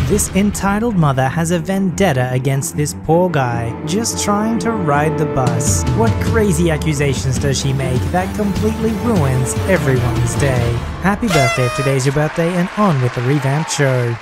This entitled mother has a vendetta against this poor guy, just trying to ride the bus. What crazy accusations does she make that completely ruins everyone's day? Happy birthday if today's your birthday, and on with the revamped show.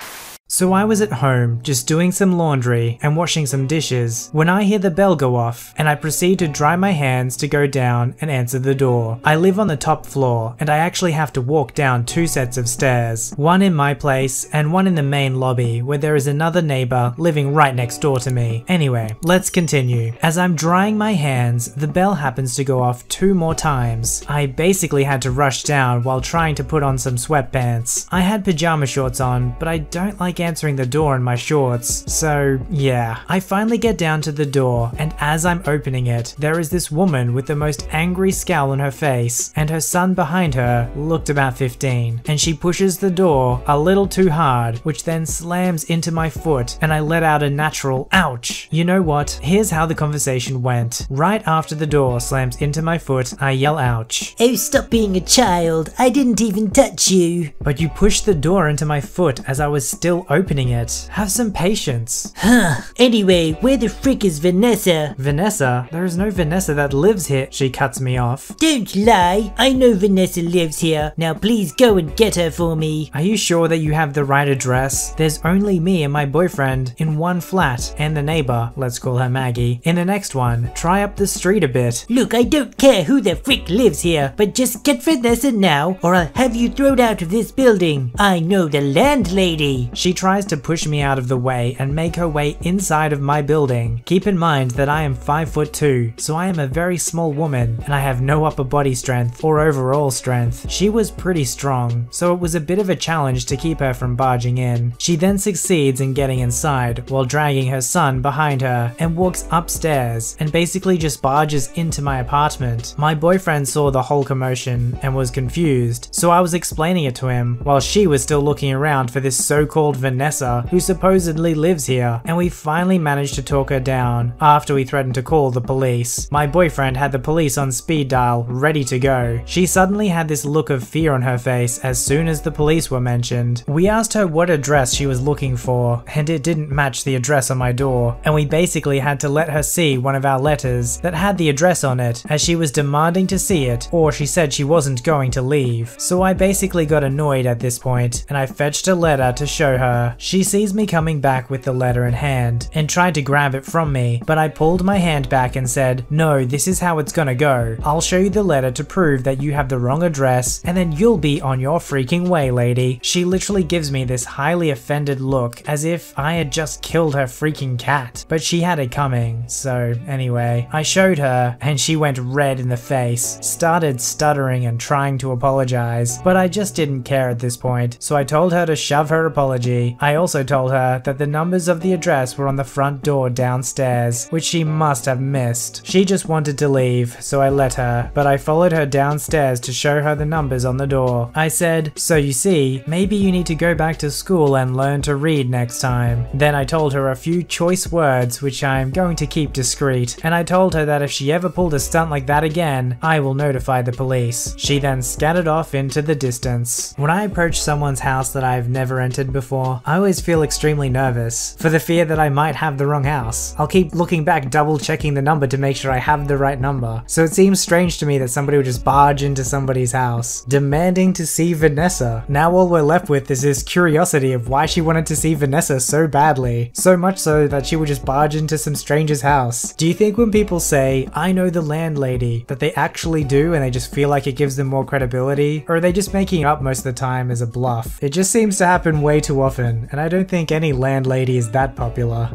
So I was at home, just doing some laundry and washing some dishes, when I hear the bell go off, and I proceed to dry my hands to go down and answer the door. I live on the top floor, and I actually have to walk down 2 sets of stairs, one in my place and one in the main lobby, where there is another neighbor living right next door to me. Anyway, let's continue. As I'm drying my hands, the bell happens to go off 2 more times. I basically had to rush down while trying to put on some sweatpants. I had pajama shorts on, but I don't like answering the door in my shorts, so yeah. I finally get down to the door, and as I'm opening it, there is this woman with the most angry scowl on her face, and her son behind her looked about 15, and she pushes the door a little too hard, which then slams into my foot, and I let out a natural ouch. You know what? Here's how the conversation went. Right after the door slams into my foot, I yell ouch. Oh, stop being a child. I didn't even touch you. But you pushed the door into my foot as I was still opening it. Have some patience. Huh. Anyway, where the frick is Vanessa? Vanessa? There is no Vanessa that lives here. She cuts me off. Don't lie. I know Vanessa lives here. Now please go and get her for me. Are you sure that you have the right address? There's only me and my boyfriend in one flat, and the neighbor, let's call her Maggie, in the next one. Try up the street a bit. Look, I don't care who the frick lives here, but just get Vanessa now, or I'll have you thrown out of this building. I know the landlady. She tries to push me out of the way and make her way inside of my building. Keep in mind that I am 5'2", so I am a very small woman, and I have no upper body strength or overall strength. She was pretty strong, so it was a bit of a challenge to keep her from barging in. She then succeeds in getting inside while dragging her son behind her and walks upstairs and basically just barges into my apartment. My boyfriend saw the whole commotion and was confused, so I was explaining it to him while she was still looking around for this so-called Vanessa who supposedly lives here, and we finally managed to talk her down after we threatened to call the police. My boyfriend had the police on speed dial, ready to go. She suddenly had this look of fear on her face as soon as the police were mentioned. We asked her what address she was looking for, and it didn't match the address on my door, and we basically had to let her see one of our letters that had the address on it, as she was demanding to see it, or she said she wasn't going to leave. So I basically got annoyed at this point, and I fetched a letter to show her. She sees me coming back with the letter in hand and tried to grab it from me, but I pulled my hand back and said, no, this is how it's gonna go. I'll show you the letter to prove that you have the wrong address, and then you'll be on your freaking way, lady. She literally gives me this highly offended look as if I had just killed her freaking cat, but she had it coming. So anyway, I showed her and she went red in the face, started stuttering and trying to apologize, but I just didn't care at this point, so I told her to shove her apology. I also told her that the numbers of the address were on the front door downstairs, which she must have missed. She just wanted to leave, so I let her, but I followed her downstairs to show her the numbers on the door. I said, so you see, maybe you need to go back to school and learn to read next time. Then I told her a few choice words which I'm going to keep discreet, and I told her that if she ever pulled a stunt like that again, I will notify the police. She then scattered off into the distance. When I approach someone's house that I've never entered before, I always feel extremely nervous, for the fear that I might have the wrong house. I'll keep looking back, double checking the number to make sure I have the right number. So it seems strange to me that somebody would just barge into somebody's house, demanding to see Vanessa. Now all we're left with is this curiosity of why she wanted to see Vanessa so badly. So much so that she would just barge into some stranger's house. Do you think when people say, I know the landlady, that they actually do and they just feel like it gives them more credibility? Or are they just making it up most of the time as a bluff? It just seems to happen way too often, and I don't think any landlady is that popular.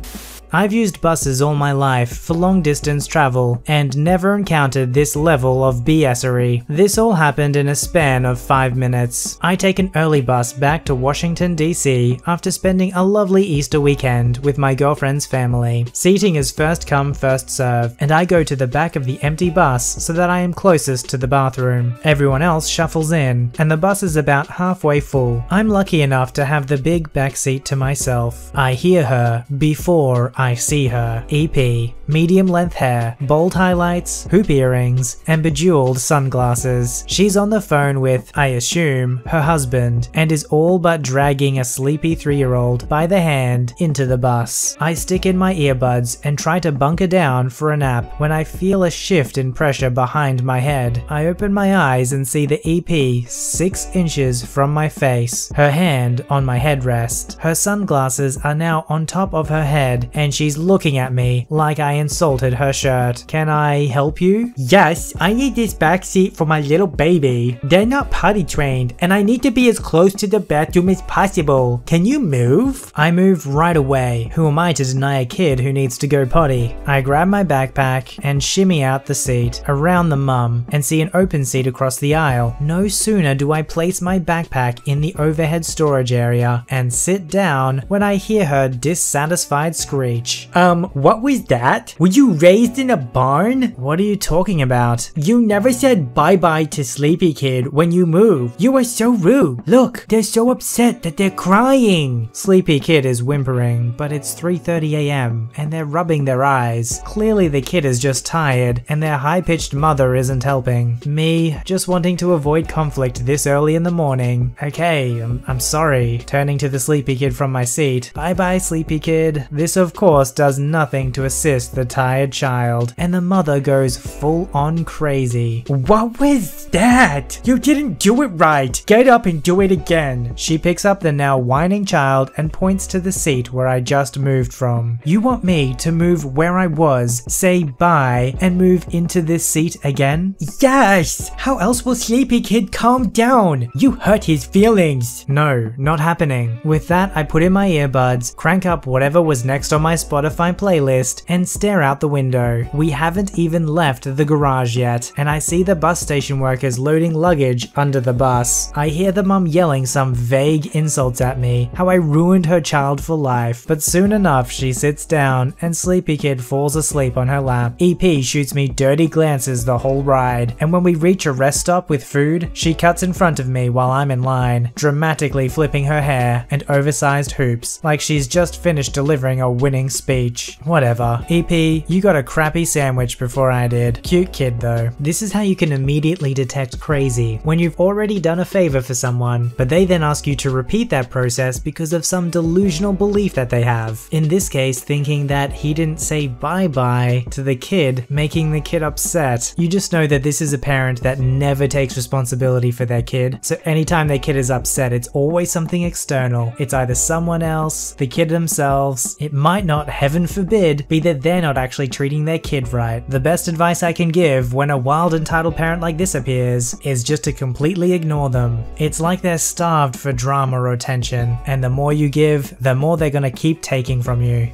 I've used buses all my life for long distance travel and never encountered this level of BS-ery. This all happened in a span of 5 minutes. I take an early bus back to Washington DC after spending a lovely Easter weekend with my girlfriend's family. Seating is first come first serve, and I go to the back of the empty bus so that I am closest to the bathroom. Everyone else shuffles in, and the bus is about halfway full. I'm lucky enough to have the big back seat to myself. I hear her before I see her. EP. Medium length hair, bold highlights, hoop earrings, and bejeweled sunglasses. She's on the phone with, I assume, her husband, and is all but dragging a sleepy 3-year-old by the hand into the bus. I stick in my earbuds and try to bunker down for a nap when I feel a shift in pressure behind my head. I open my eyes and see the EP 6 inches from my face, her hand on my headrest. Her sunglasses are now on top of her head, and she's looking at me like I insulted her shirt. Can I help you? Yes, I need this back seat for my little baby. They're not potty trained, and I need to be as close to the bathroom as possible. Can you move? I move right away. Who am I to deny a kid who needs to go potty? I grab my backpack and shimmy out the seat, around the mum, and see an open seat across the aisle. No sooner do I place my backpack in the overhead storage area and sit down when I hear her dissatisfied screech. What was that? Were you raised in a barn? What are you talking about? You never said bye-bye to Sleepy Kid when you moved. You are so rude. Look, they're so upset that they're crying. Sleepy Kid is whimpering, but it's 3:30 AM and they're rubbing their eyes. Clearly the kid is just tired and their high-pitched mother isn't helping. Me, just wanting to avoid conflict this early in the morning. Okay, I'm sorry. Turning to the Sleepy Kid from my seat. Bye-bye, Sleepy Kid. This of course does nothing to assist the tired child, and the mother goes full-on crazy. What was that? You didn't do it right. Get up and do it again. She picks up the now whining child and points to the seat where I just moved from. You want me to move where I was, say bye, and move into this seat again? Yes! How else will Sleepy Kid calm down? You hurt his feelings. No, not happening. With that, I put in my earbuds, crank up whatever was next on my Spotify playlist, and stare out the window. We haven't even left the garage yet, and I see the bus station workers loading luggage under the bus. I hear the mum yelling some vague insults at me, how I ruined her child for life, but soon enough she sits down and Sleepy Kid falls asleep on her lap. EP shoots me dirty glances the whole ride, and when we reach a rest stop with food, she cuts in front of me while I'm in line, dramatically flipping her hair and oversized hoops, like she's just finished delivering a winning speech. Whatever. EP, you got a crappy sandwich before I did. Cute kid though. This is how you can immediately detect crazy, when you've already done a favor for someone, but they then ask you to repeat that process because of some delusional belief that they have. In this case, thinking that he didn't say bye-bye to the kid, making the kid upset. You just know that this is a parent that never takes responsibility for their kid, so anytime their kid is upset, it's always something external. It's either someone else, the kid themselves. It might not, heaven forbid, be that they're not actually treating their kid right. The best advice I can give when a wild entitled parent like this appears is just to completely ignore them. It's like they're starved for drama or attention, and the more you give, the more they're gonna keep taking from you.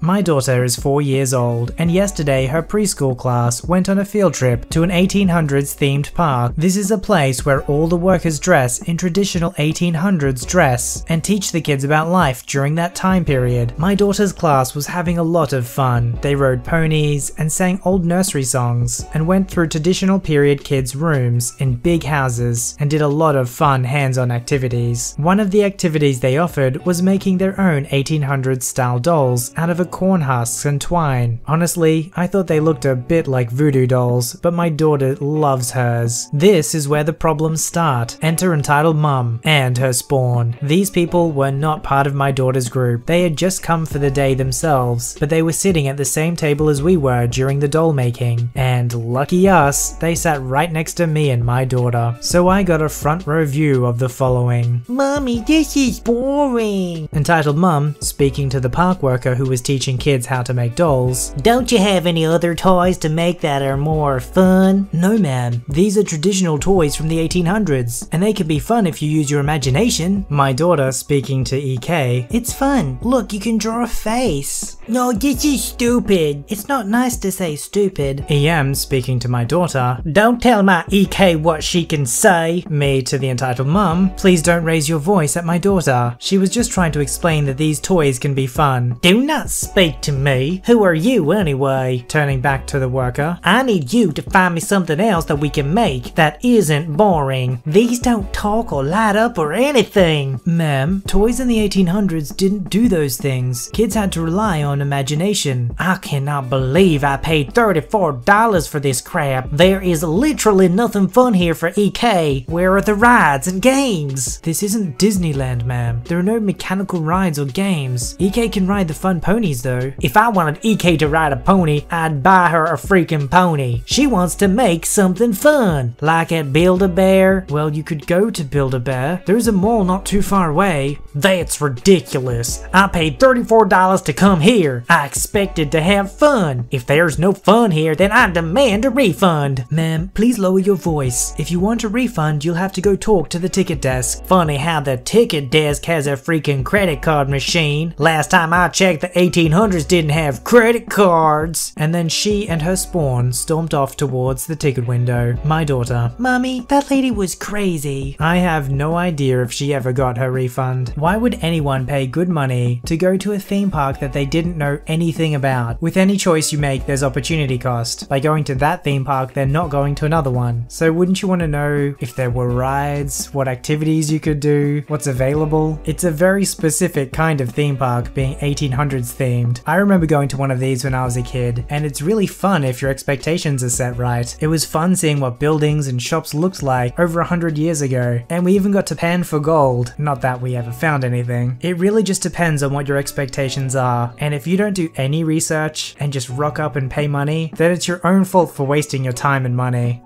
My daughter is 4 years old, and yesterday her preschool class went on a field trip to an 1800s themed park. This is a place where all the workers dress in traditional 1800s dress and teach the kids about life during that time period. My daughter's class was having a lot of fun. They rode ponies and sang old nursery songs and went through traditional period kids' rooms in big houses and did a lot of fun hands-on activities. One of the activities they offered was making their own 1800s style dolls out of corn husks and twine. Honestly, I thought they looked a bit like voodoo dolls, but my daughter loves hers. This is where the problems start. Enter entitled mum and her spawn. These people were not part of my daughter's group. They had just come for the day themselves, but they were sitting at the same table as we were during the doll making. And lucky us, they sat right next to me and my daughter. So I got a front row view of the following. Mommy, this is boring. Entitled mum, speaking to the park worker who was teaching kids how to make dolls. Don't you have any other toys to make that are more fun? No ma'am, these are traditional toys from the 1800s, and they can be fun if you use your imagination. My daughter, speaking to EK, it's fun. Look, you can draw a face. No, this is stupid. It's not nice to say stupid. EM, speaking to my daughter, don't tell my EK what she can say. Me to the entitled mum, please don't raise your voice at my daughter. She was just trying to explain that these toys can be fun. Do not speak to me. Who are you anyway? Turning back to the worker, I need you to find me something else that we can make that isn't boring. These don't talk or light up or anything. Ma'am, toys in the 1800s didn't do those things. Kids had to rely on own imagination. I cannot believe I paid $34 for this crap. There is literally nothing fun here for EK. Where are the rides and games? This isn't Disneyland, ma'am. There are no mechanical rides or games. EK can ride the fun ponies though. If I wanted EK to ride a pony, I'd buy her a freaking pony. She wants to make something fun. Like at Build-A-Bear? Well, you could go to Build-A-Bear. There's a mall not too far away. That's ridiculous. I paid $34 to come here. I expected to have fun. If there's no fun here, then I demand a refund. Ma'am, please lower your voice. If you want a refund, you'll have to go talk to the ticket desk. Funny how the ticket desk has a freaking credit card machine. Last time I checked, the 1800s didn't have credit cards. And then she and her spawn stormed off towards the ticket window. My daughter, Mommy, that lady was crazy. I have no idea if she ever got her refund. Why would anyone pay good money to go to a theme park that they didn't know anything about? With any choice you make, there's opportunity cost. By going to that theme park, they're not going to another one. So wouldn't you want to know if there were rides, what activities you could do, what's available? It's a very specific kind of theme park, being 1800s themed. I remember going to one of these when I was a kid, and it's really fun if your expectations are set right. It was fun seeing what buildings and shops looked like over 100 years ago, and we even got to pan for gold. Not that we ever found anything. It really just depends on what your expectations are, and if you don't do any research and just rock up and pay money, then it's your own fault for wasting your time and money.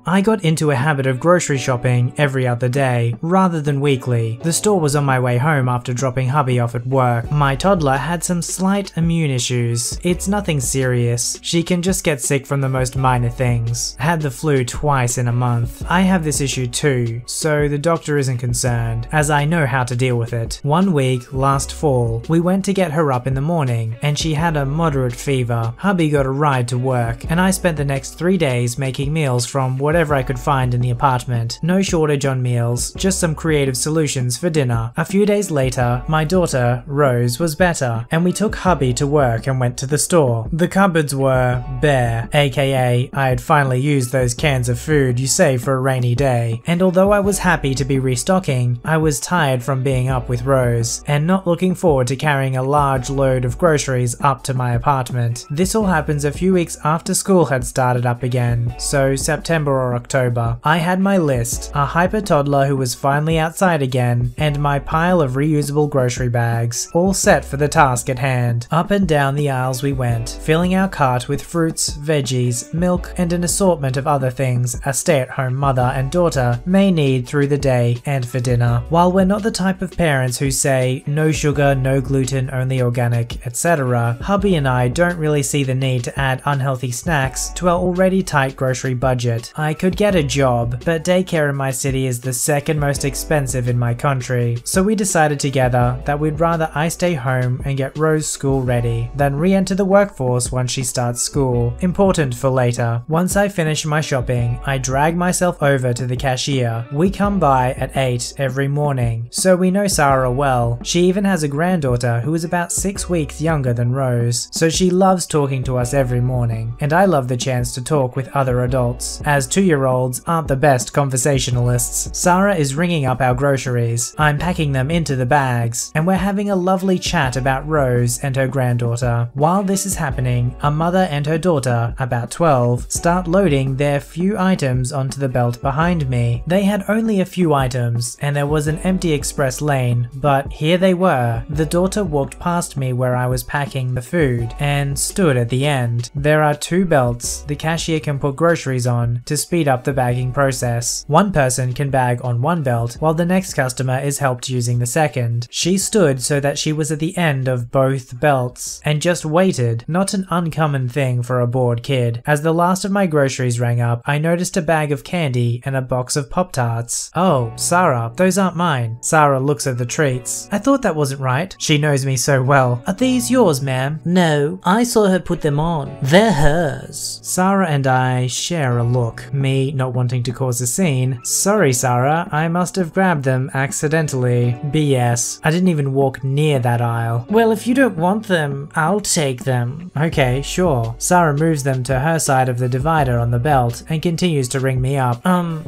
I got into a habit of grocery shopping every other day, rather than weekly. The store was on my way home after dropping hubby off at work. My toddler had some slight immune issues. It's nothing serious. She can just get sick from the most minor things. Had the flu twice in a month. I have this issue too, so the doctor isn't concerned, as I know how to deal with it. One week, last fall, we went to get her up in the morning, and she had a moderate fever. Hubby got a ride to work, and I spent the next 3 days making meals from whatever I could find in the apartment. No shortage on meals, just some creative solutions for dinner. A few days later, my daughter, Rose, was better, and we took hubby to work and went to the store. The cupboards were bare, aka I had finally used those cans of food you save for a rainy day. And although I was happy to be restocking, I was tired from being up with Rose, and not looking forward to carrying a large load of groceries up to my apartment. This all happens a few weeks after school had started up again, so September or October. I had my list, a hyper toddler who was finally outside again, and my pile of reusable grocery bags, all set for the task at hand. Up and down the aisles we went, filling our cart with fruits, veggies, milk, and an assortment of other things a stay-at-home mother and daughter may need through the day and for dinner. While we're not the type of parents who say no sugar, no gluten, only organic, etc., hubby and I don't really see the need to add unhealthy snacks to our already tight grocery budget. I could get a job, but daycare in my city is the second most expensive in my country, so we decided together that we'd rather I stay home and get Rose school ready than re-enter the workforce once she starts school. Important for later. Once I finish my shopping, I drag myself over to the cashier. We come by at 8 every morning, so we know Sarah well. She even has a granddaughter who is about 6 weeks younger than Rose, so she loves talking to us every morning, and I love the chance to talk with other adults, as 2-year-olds aren't the best conversationalists. Sarah is ringing up our groceries. I'm packing them into the bags, and we're having a lovely chat about Rose and her granddaughter. While this is happening, a mother and her daughter, about 12, start loading their few items onto the belt behind me. They had only a few items, and there was an empty express lane, but here they were. The daughter walked past me where I was packing the food, and stood at the end. There are 2 belts the cashier can put groceries on to speed up the bagging process. One person can bag on one belt, while the next customer is helped using the second. She stood so that she was at the end of both belts, and just waited, not an uncommon thing for a bored kid. As the last of my groceries rang up, I noticed a bag of candy and a box of Pop-Tarts. Oh, Sarah, those aren't mine. Sarah looks at the treats. I thought that wasn't right. She knows me so well. Are these yours, ma'am? No, I saw her put them on. They're hers. Sarah and I share a look. Me not wanting to cause a scene. Sorry, Sarah, I must have grabbed them accidentally. BS. I didn't even walk near that aisle. Well, if you don't want them, I'll take them. Okay, sure. Sarah moves them to her side of the divider on the belt and continues to ring me up.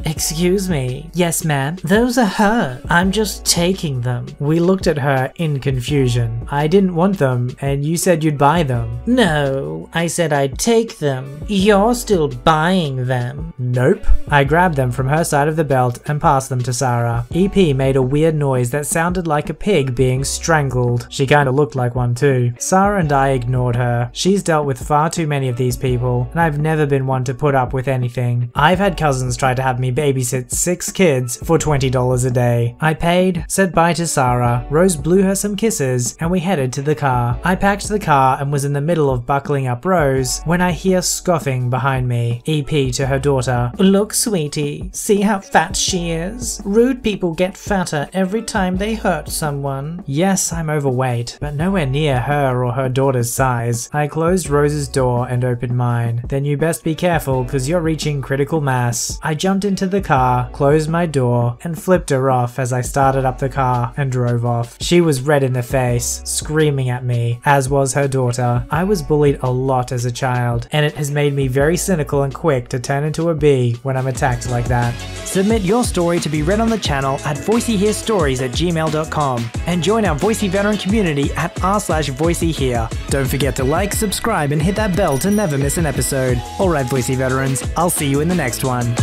Excuse me. Yes, ma'am? Those are her. I'm just taking them. We looked at her in confusion. I didn't want them, and you said you'd buy them. No, I said I'd take them. You're still buying them. Nope. I grabbed them from her side of the belt and passed them to Sarah. EP made a weird noise that sounded like a pig being strangled. She kinda looked like one too. Sarah and I ignored her. She's dealt with far too many of these people, and I've never been one to put up with anything. I've had cousins try to have me babysit 6 kids for $20 a day. I paid, said bye to Sarah, Rose blew her some kisses, and we headed to the car. I packed the car and was in the middle of buckling up Rose when I hear scoffing behind me. EP to her daughter. Look, sweetie, see how fat she is? Rude people get fatter every time they hurt someone. Yes, I'm overweight, but nowhere near her or her daughter's size. I closed Rose's door and opened mine. Then you best be careful, cause you're reaching critical mass. I jumped into the car, closed my door, and flipped her off as I started up the car and drove off. She was red in the face, screaming at me, as was her daughter. I was bullied a lot as a child, and it has made me very cynical and quick to turn into a bee when I'm attacked like that. Submit your story to be read on the channel at voiceyherestories@gmail.com and join our Voicey veteran community at r/VoiceyHere. Don't forget to like, subscribe, and hit that bell to never miss an episode. Alright, Voicey veterans, I'll see you in the next one.